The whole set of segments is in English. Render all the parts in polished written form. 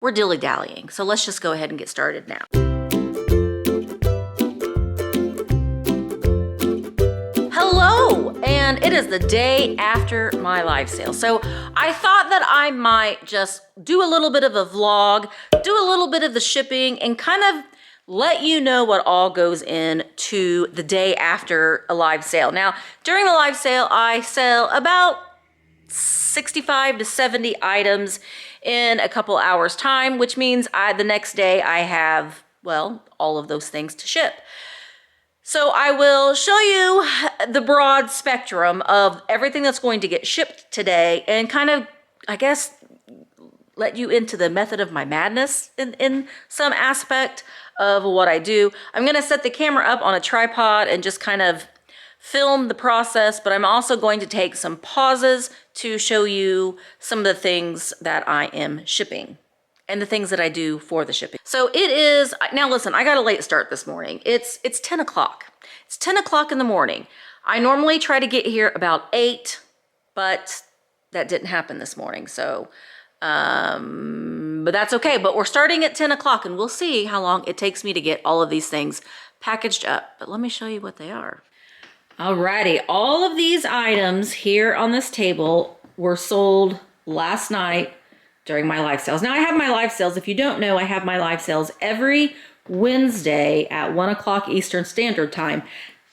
We're dilly-dallying, so let's just go ahead and get started now. Hello, and it is the day after my live sale. So I thought that I might just do a little bit of a vlog, do a little bit of the shipping, and kind of let you know what all goes into the day after a live sale. Now, during the live sale, I sell about 65 to 70 items in a couple hours time, which means the next day I have, well, all of those things to ship. So I will show you the broad spectrum of everything that's going to get shipped today and kind of, I guess, let you into the method of my madness in some aspect of what I do. I'm gonna set the camera up on a tripod and just kind of film the process, but I'm also going to take some pauses to show you some of the things that I am shipping and the things that I do for the shipping. So it is, now listen, I got a late start this morning. It's 10 o'clock. It's 10 o'clock in the morning. I normally try to get here about 8, but that didn't happen this morning. So, but that's okay. But we're starting at 10 o'clock and we'll see how long it takes me to get all of these things packaged up. But let me show you what they are. Alrighty, all of these items here on this table were sold last night during my live sales. Now I have my live sales. If you don't know, I have my live sales every Wednesday at 1 o'clock Eastern Standard Time.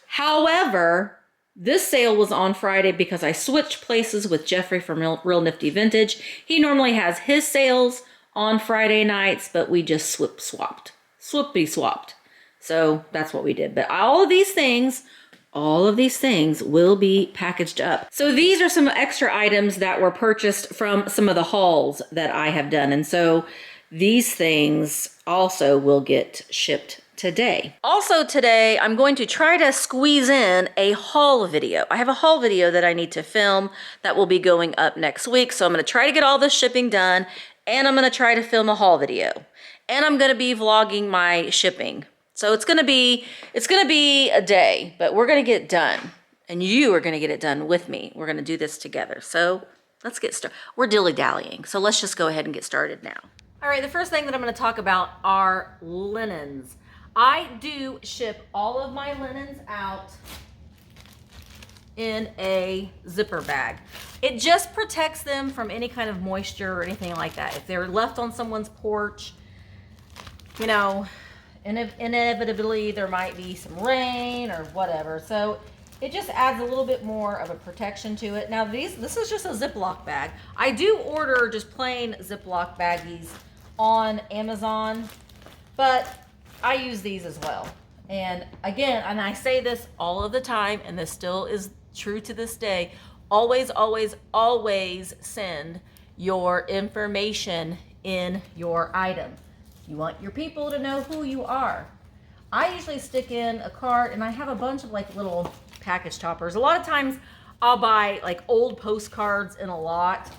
However, this sale was on Friday because I switched places with Jeffrey from Real Nifty Vintage. He normally has his sales on Friday nights, but we just swapped. So that's what we did. But all of these things will be packaged up. So these are some extra items that were purchased from some of the hauls that I have done. And so these things also will get shipped today. Also today, I'm going to try to squeeze in a haul video. I have a haul video that I need to film that will be going up next week. So I'm gonna try to get all this shipping done and I'm gonna try to film a haul video. And I'm gonna be vlogging my shipping. So it's gonna be a day, but we're gonna get it done. And you are gonna get it done with me. We're gonna do this together. So let's get started. We're dilly-dallying, so let's just go ahead and get started now. All right, the first thing that I'm gonna talk about are linens. I do ship all of my linens out in a zipper bag. It just protects them from any kind of moisture or anything like that. If they're left on someone's porch, you know, inevitably there might be some rain or whatever. So it just adds a little bit more of a protection to it. Now this is just a Ziploc bag. I do order just plain Ziploc baggies on Amazon, but I use these as well. And again, and I say this all of the time, and this still is true to this day, always, always, always send your information in your item. You want your people to know who you are. I usually stick in a card, and I have a bunch of like little package toppers. A lot of times I'll buy like old postcards in a lot,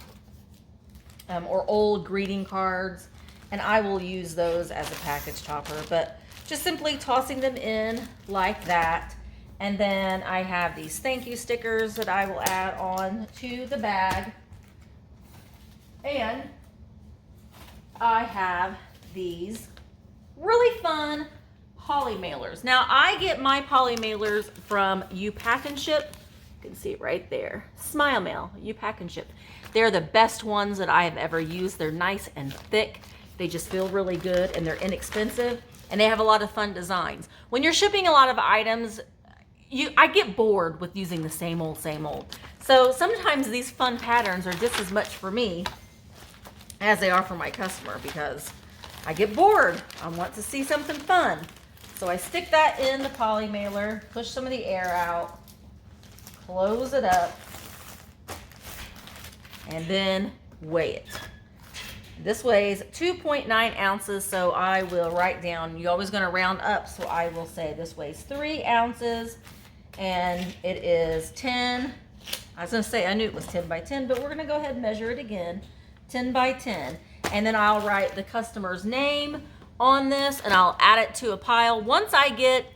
or old greeting cards, and I will use those as a package topper. But just simply tossing them in like that. And then I have these thank you stickers that I will add on to the bag. And I have these really fun poly mailers. Now I get my poly mailers from You Pack and Ship. You can see it right there. Smile Mail, You Pack and Ship. They're the best ones that I have ever used. They're nice and thick. They just feel really good and they're inexpensive and they have a lot of fun designs. When you're shipping a lot of items, I get bored with using the same old. So sometimes these fun patterns are just as much for me as they are for my customer because I get bored. I want to see something fun. So I stick that in the poly mailer, push some of the air out, close it up, and then weigh it. This weighs 2.9 ounces, so I will write down, you're always gonna round up, so I will say this weighs 3 ounces, and it is 10, I was gonna say, I knew it was 10 by 10, but we're gonna go ahead and measure it again, 10 by 10. And then I'll write the customer's name on this, and I'll add it to a pile. Once I get,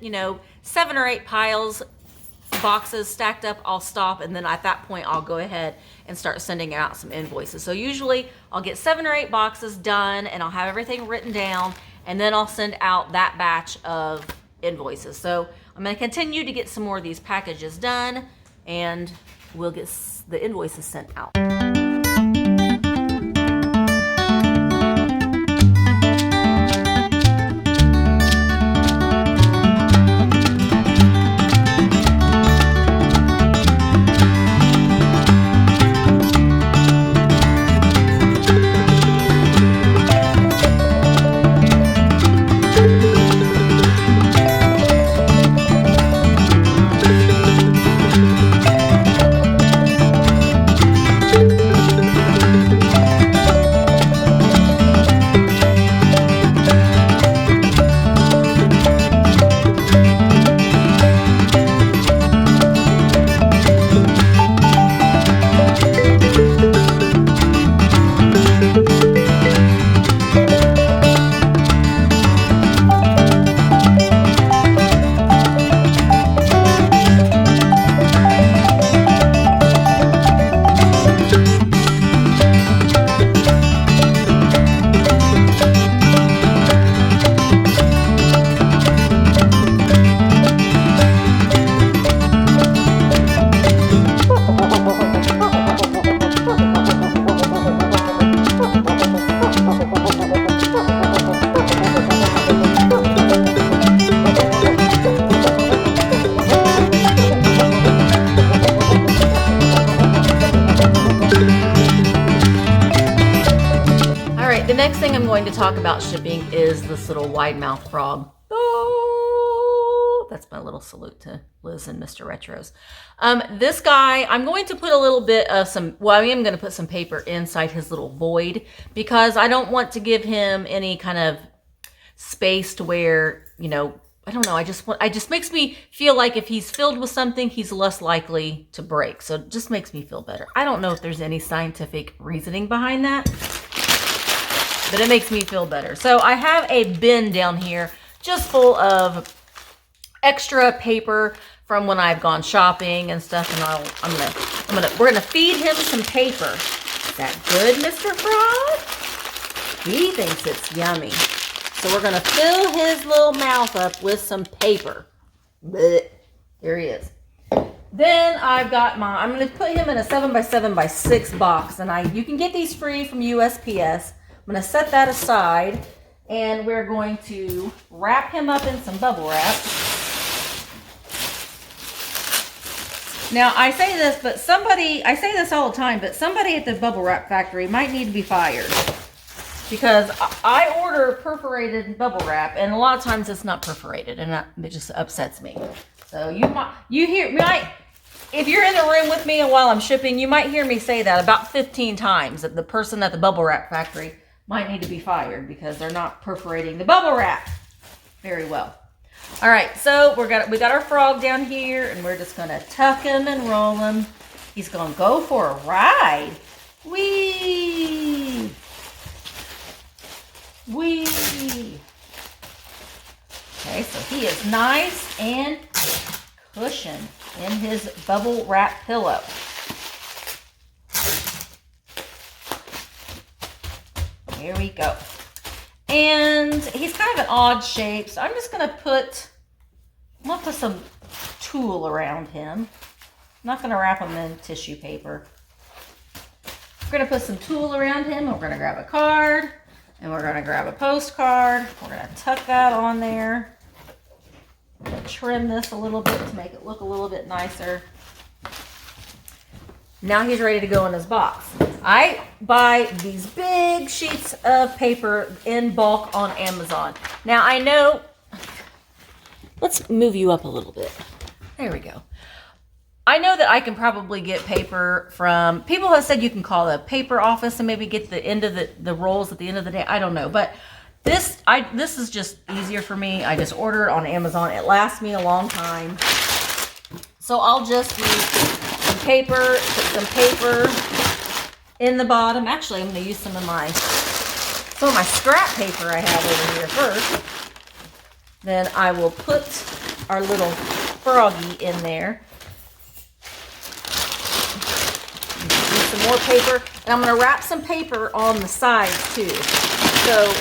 7 or 8 piles boxes stacked up, I'll stop, and then at that point I'll go ahead and start sending out some invoices. So usually I'll get 7 or 8 boxes done, and I'll have everything written down, and then I'll send out that batch of invoices. So I'm going to continue to get some more of these packages done, and we'll get the invoices sent out. The next thing I'm going to talk about shipping is this little wide mouth frog. Oh, that's my little salute to Liz and Mr. Retros. This guy, I'm going to put a little bit of I am going to put some paper inside his little void because I don't want to give him any kind of space to where, I don't know. I just makes me feel like if he's filled with something, he's less likely to break. So it just makes me feel better. I don't know if there's any scientific reasoning behind that, but it makes me feel better. So I have a bin down here just full of extra paper from when I've gone shopping and stuff. And we're gonna feed him some paper. Is that good, Mr. Frog? He thinks it's yummy. So we're gonna fill his little mouth up with some paper. Blech. Here he is. Then I'm gonna put him in a 7x7x6 box, and you can get these free from USPS. I'm going to set that aside, and we're going to wrap him up in some bubble wrap. Now, I say this all the time, but somebody at the bubble wrap factory might need to be fired because I order perforated bubble wrap, and a lot of times it's not perforated, and it just upsets me. So if you're in the room with me and while I'm shipping, you might hear me say that about 15 times, that the person at the bubble wrap factory might need to be fired because they're not perforating the bubble wrap very well. All right, so we got our frog down here, and we're just gonna tuck him and roll him. He's gonna go for a ride. Whee! Whee! Okay, so he is nice and cushioned in his bubble wrap pillow. Here we go. And he's kind of an odd shape, so I'm just gonna put some tulle around him. I'm not gonna wrap him in tissue paper. We're gonna put some tulle around him, and we're gonna grab a card, and we're gonna grab a postcard. We're gonna tuck that on there. I'm gonna trim this a little bit to make it look a little bit nicer. Now he's ready to go in his box. I buy these big sheets of paper in bulk on Amazon. Now I know, let's move you up a little bit. There we go. I know that I can probably get paper from, people have said you can call the paper office and maybe get the end of the rolls at the end of the day. I don't know, but this is just easier for me. I just order it on Amazon. It lasts me a long time. So I'll just use paper, put some paper in the bottom. Actually, I'm going to use some of my scrap paper I have over here first. Then I will put our little froggy in there. some more paper, and I'm gonna wrap some paper on the sides too. So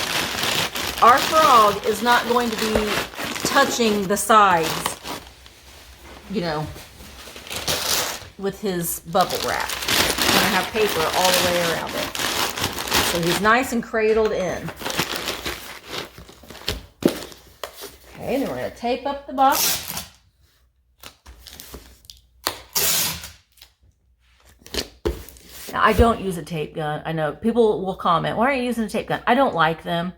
our frog is not going to be touching the sides, you know, with his bubble wrap. I'm gonna have paper all the way around it. So he's nice and cradled in. Okay, then we're gonna tape up the box. Now, I don't use a tape gun. I know people will comment, why are you using a tape gun? I don't like them.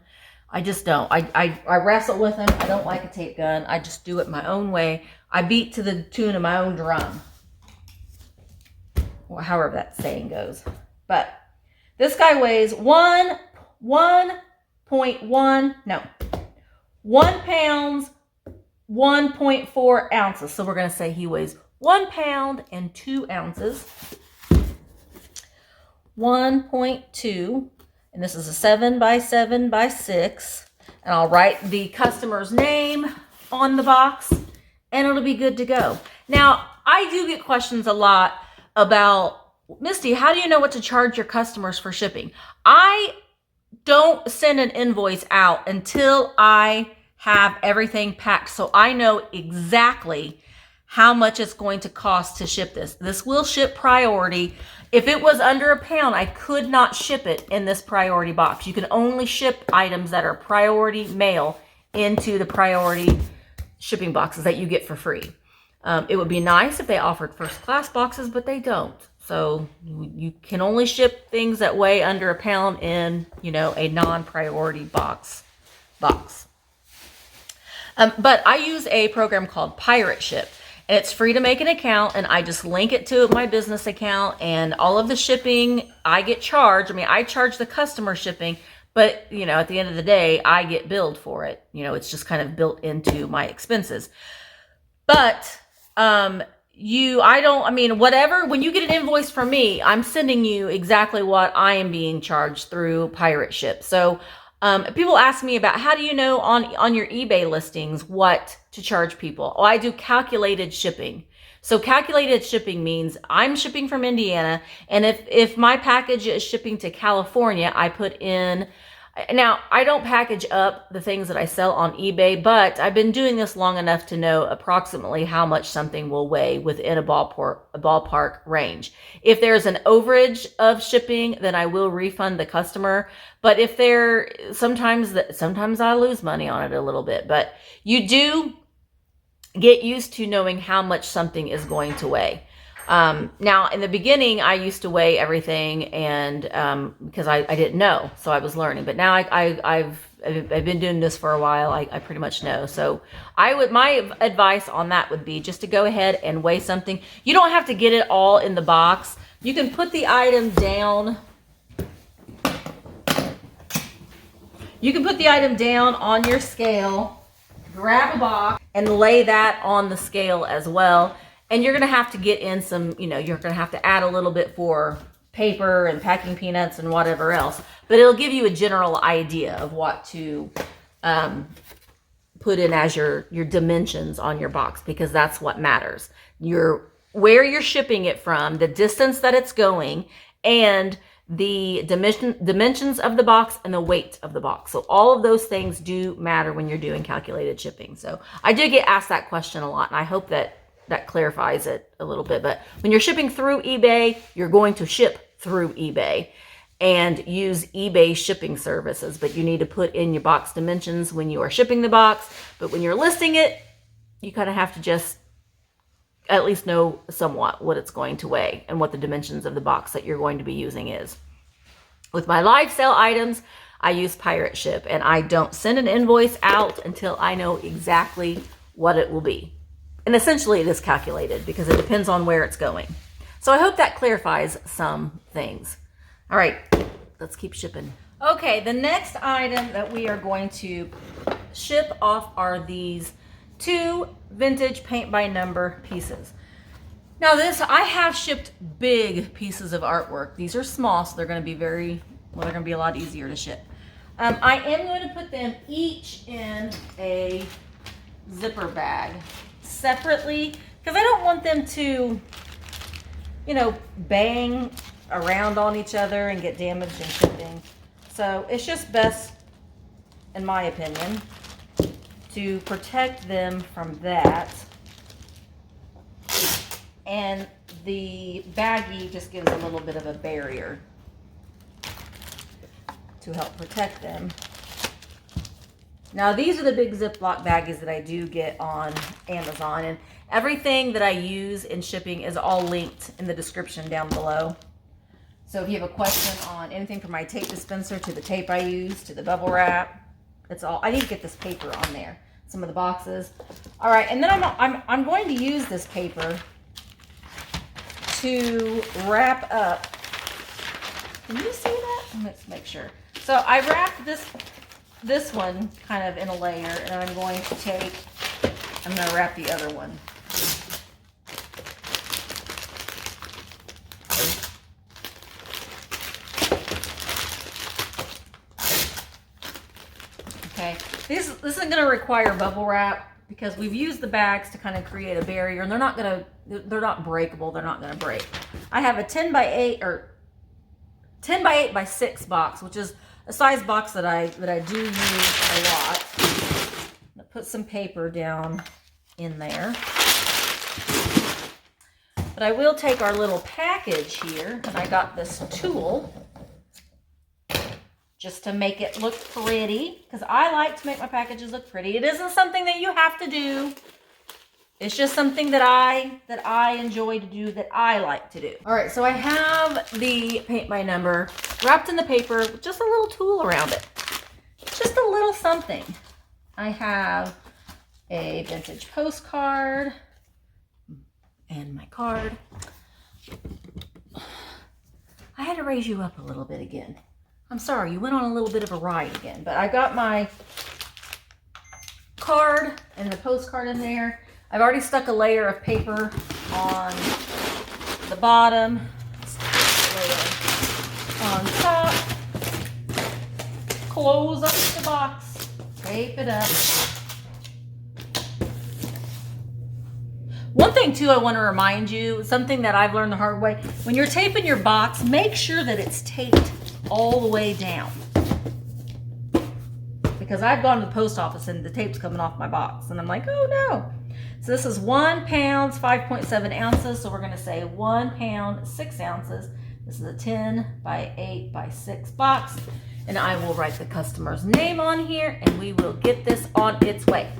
I just don't. I wrestle with them. I don't like a tape gun. I just do it my own way. I beat to the tune of my own drum. Or however that saying goes. But this guy weighs 1 pounds, 1.4 ounces. So we're going to say he weighs 1 pound and 2 ounces. 1.2, and this is a 7 by 7 by 6, and I'll write the customer's name on the box, and it'll be good to go. Now, I do get questions a lot about, Misty, how do you know what to charge your customers for shipping? I don't send an invoice out until I have everything packed, so I know exactly how much it's going to cost to ship this. This will ship priority. If it was under a pound, I could not ship it in this priority box. You can only ship items that are priority mail into the priority shipping boxes that you get for free. It would be nice if they offered first class boxes, but they don't. So you can only ship things that weigh under a pound in, you know, a non-priority box. But I use a program called Pirate Ship. And it's free to make an account, and I just link it to my business account, and all of the shipping I get charged. I mean, I charge the customer shipping, but you know, at the end of the day, I get billed for it. You know, it's just kind of built into my expenses. But whatever, when you get an invoice from me, I'm sending you exactly what I am being charged through Pirate Ship. So people ask me about, how do you know on your eBay listings what to charge people? Oh, I do calculated shipping. So calculated shipping means I'm shipping from Indiana, and if my package is shipping to California, I put in, now I don't package up the things that I sell on eBay, but I've been doing this long enough to know approximately how much something will weigh within a ballpark range. If there's an overage of shipping, then I will refund the customer. But if sometimes I lose money on it a little bit, but you do get used to knowing how much something is going to weigh. Now, in the beginning, I used to weigh everything, and because I didn't know, so I was learning. But now I've been doing this for a while. I pretty much know. So my advice on that would be just to go ahead and weigh something. You don't have to get it all in the box. You can put the item down. You can put the item down on your scale, grab a box, and lay that on the scale as well. And you're going to have to get in some, you're going to have to add a little bit for paper and packing peanuts and whatever else. But it'll give you a general idea of what to put in as your dimensions on your box, because that's what matters. Where you're shipping it from, the distance that it's going, and the dimensions of the box and the weight of the box. So all of those things do matter when you're doing calculated shipping. So I do get asked that question a lot, and I hope that clarifies it a little bit. But when you're shipping through eBay, you're going to ship through eBay and use eBay shipping services, but you need to put in your box dimensions when you are shipping the box. But when you're listing it, you kind of have to just at least know somewhat what it's going to weigh and what the dimensions of the box that you're going to be using is. With my live sale items, I use Pirate Ship, and I don't send an invoice out until I know exactly what it will be. And essentially it is calculated because it depends on where it's going. So I hope that clarifies some things. All right, let's keep shipping. Okay, the next item that we are going to ship off are these 2 vintage paint by number pieces. Now I have shipped big pieces of artwork. These are small, so they're going to be they're going to be a lot easier to ship. I am going to put them each in a zipper bag separately, because I don't want them to, bang around on each other and get damaged in shipping. So it's just best, in my opinion, to protect them from that. And the baggie just gives a little bit of a barrier to help protect them. Now these are the big Ziploc baggies that I do get on Amazon, and everything that I use in shipping is all linked in the description down below. So if you have a question on anything from my tape dispenser to the tape I use to the bubble wrap, it's all. I need to get this paper on there. Some of the boxes. All right, and then I'm going to use this paper to wrap up. Can you see that? Let's make sure. So I wrapped this one kind of in a layer, and I'm going to wrap the other one. Okay, this isn't going to require bubble wrap because we've used the bags to kind of create a barrier, and they're not breakable. They're not going to break. I have a 10 by 8 or 10 by 8 by 6 box, which is a size box that I do use a lot. I'll put some paper down in there. But I will take our little package here, and I got this tool just to make it look pretty, because I like to make my packages look pretty. It isn't something that you have to do. It's just something that I enjoy to do, that I like to do. All right, so I have the paint by number wrapped in the paper with just a little tool around it. Just a little something. I have a vintage postcard and my card. I had to raise you up a little bit again. I'm sorry, you went on a little bit of a ride again, but I got my card and the postcard in there. I've already stuck a layer of paper on the bottom, on top, close up the box, tape it up. One thing too I want to remind you, something that I've learned the hard way, when you're taping your box, make sure that it's taped all the way down. Because I've gone to the post office and the tape's coming off my box and I'm like, oh no. So this is 1 pound, 5.7 ounces. So we're going to say 1 pound, 6 ounces. This is a 10 by 8 by 6 box. And I will write the customer's name on here and we will get this on its way.